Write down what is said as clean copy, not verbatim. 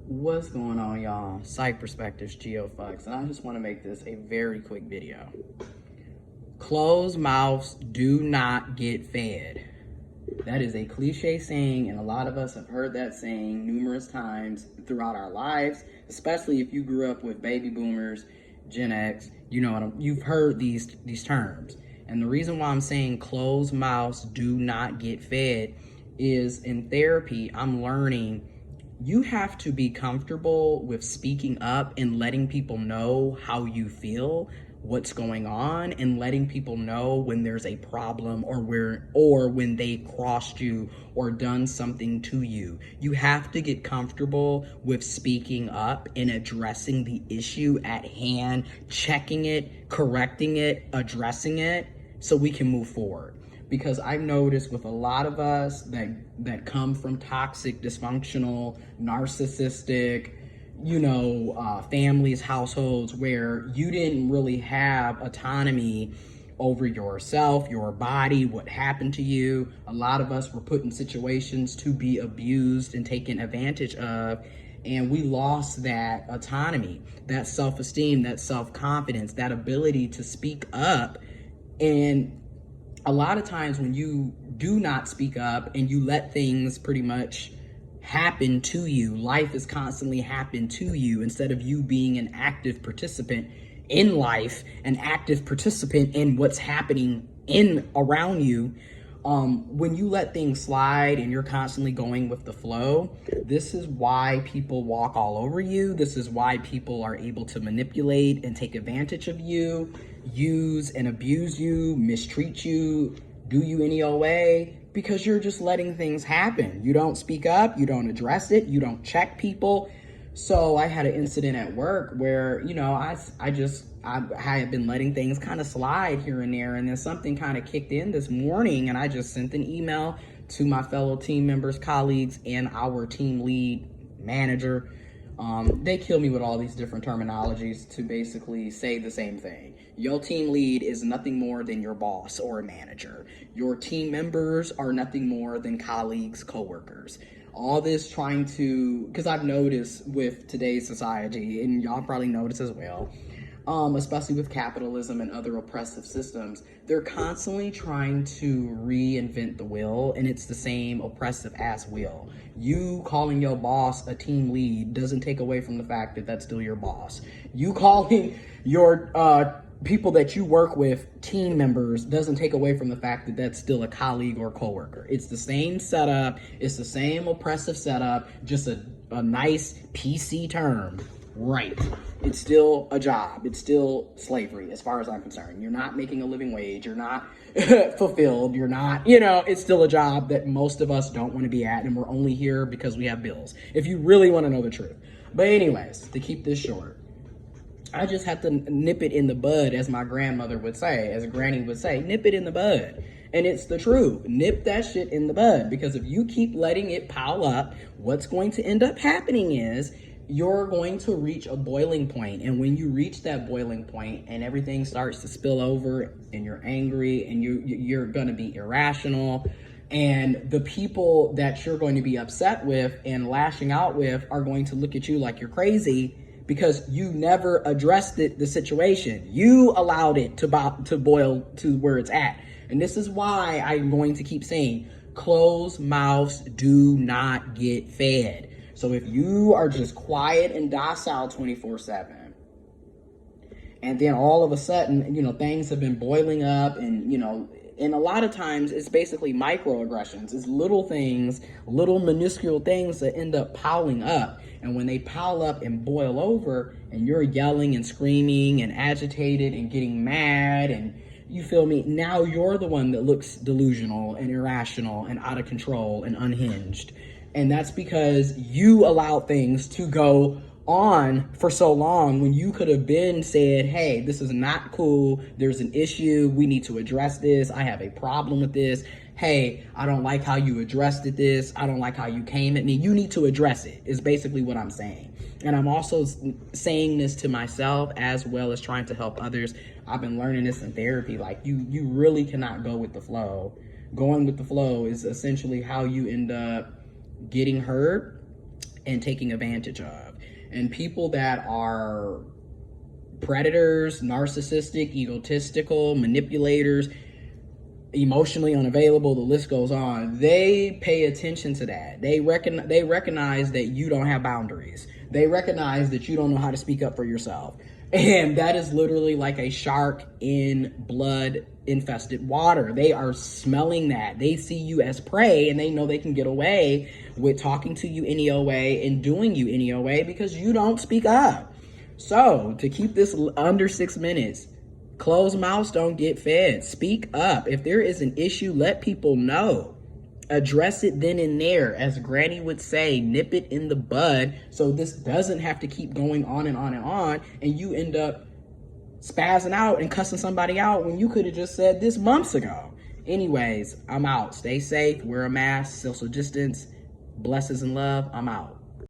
What's going on, y'all? Psych Perspectives, giofvcks, and I just want to make this a very quick video. Closed mouths do not get fed. That is a cliche saying, and a lot of us have heard that saying numerous times throughout our lives, especially if you grew up with baby boomers, Gen X. You've heard these terms. And the reason why I'm saying closed mouths do not get fed is in therapy, I'm learning you have to be comfortable with speaking up and letting people know how you feel, what's going on, and letting people know when there's a problem or when they crossed you or done something to you. You have to get comfortable with speaking up and addressing the issue at hand, checking it, correcting it, addressing it, so we can move forward. Because I've noticed with a lot of us that come from toxic, dysfunctional, narcissistic, families, households where you didn't really have autonomy over yourself, your body, what happened to you. A lot of us were put in situations to be abused and taken advantage of, and we lost that autonomy, that self-esteem, that self-confidence, that ability to speak up. And a lot of times when you do not speak up and you let things pretty much happen to you, life is constantly happening to you instead of you being an active participant in life, an active participant in what's happening in around you. When you let things slide and you're constantly going with the flow, this is why people walk all over you. This is why people are able to manipulate and take advantage of you, use and abuse you, mistreat you, do you any old way, because you're just letting things happen. You don't speak up, you don't address it, you don't check people. So I had an incident at work where, I had been letting things kind of slide here and there, and then something kind of kicked in this morning, and I just sent an email to my fellow team members, colleagues, and our team lead manager. They kill me with all these different terminologies to basically say the same thing. Your team lead is nothing more than your boss or a manager. Your team members are nothing more than colleagues, coworkers. All this trying to, because I've noticed with today's society, and y'all probably notice as well, especially with capitalism and other oppressive systems, they're constantly trying to reinvent the wheel, and it's the same oppressive ass wheel. You calling your boss a team lead doesn't take away from the fact that that's still your boss. You calling your people that you work with team members doesn't take away from the fact that that's still a colleague or coworker. It's the same setup. It's the same oppressive setup, just a nice PC term. Right. It's still a job. It's still slavery as far as I'm concerned. You're not making a living wage. You're not fulfilled. You're not, it's still a job that most of us don't want to be at, and we're only here because we have bills, if you really want to know the truth. But anyways, to keep this short, I just have to nip it in the bud, as my grandmother would say, as a granny would say, nip it in the bud. And it's the truth. Nip that shit in the bud, because if you keep letting it pile up, what's going to end up happening is you're going to reach a boiling point. And when you reach that boiling point and everything starts to spill over and you're angry and you're going to be irrational, and the people that you're going to be upset with and lashing out with are going to look at you like you're crazy, because you never addressed the situation. You allowed it to boil to where it's at. And this is why I'm going to keep saying, closed mouths do not get fed. So if you are just quiet and docile 24/7, and then all of a sudden, things have been boiling up, and a lot of times it's basically microaggressions. It's little things, little minuscule things that end up piling up. And when they pile up and boil over, and you're yelling and screaming and agitated and getting mad, and you feel me, now you're the one that looks delusional and irrational and out of control and unhinged. And that's because you allowed things to go on for so long when you could have been said, hey, this is not cool. There's an issue. We need to address this. I have a problem with this. Hey, I don't like how you addressed this. I don't like how you came at me. You need to address it, is basically what I'm saying. And I'm also saying this to myself as well as trying to help others. I've been learning this in therapy. Like, you really cannot go with the flow. Going with the flow is essentially how you end up getting hurt and taking advantage of. And people that are predators, narcissistic, egotistical, manipulators, emotionally unavailable, the list goes on, they pay attention to that. They recognize that you don't have boundaries. They recognize that you don't know how to speak up for yourself. And that is literally like a shark in blood infested water. They are smelling that. They see you as prey, and they know they can get away with talking to you any old way and doing you any old way because you don't speak up. So to keep this under 6 minutes, closed mouths don't get fed. Speak up. If there is an issue, let people know. Address it then and there. As Granny would say, nip it in the bud so this doesn't have to keep going on and on and on, and you end up spazzing out and cussing somebody out when you could have just said this months ago. Anyways, I'm out. Stay safe, wear a mask, social distance, blessings and love. I'm out.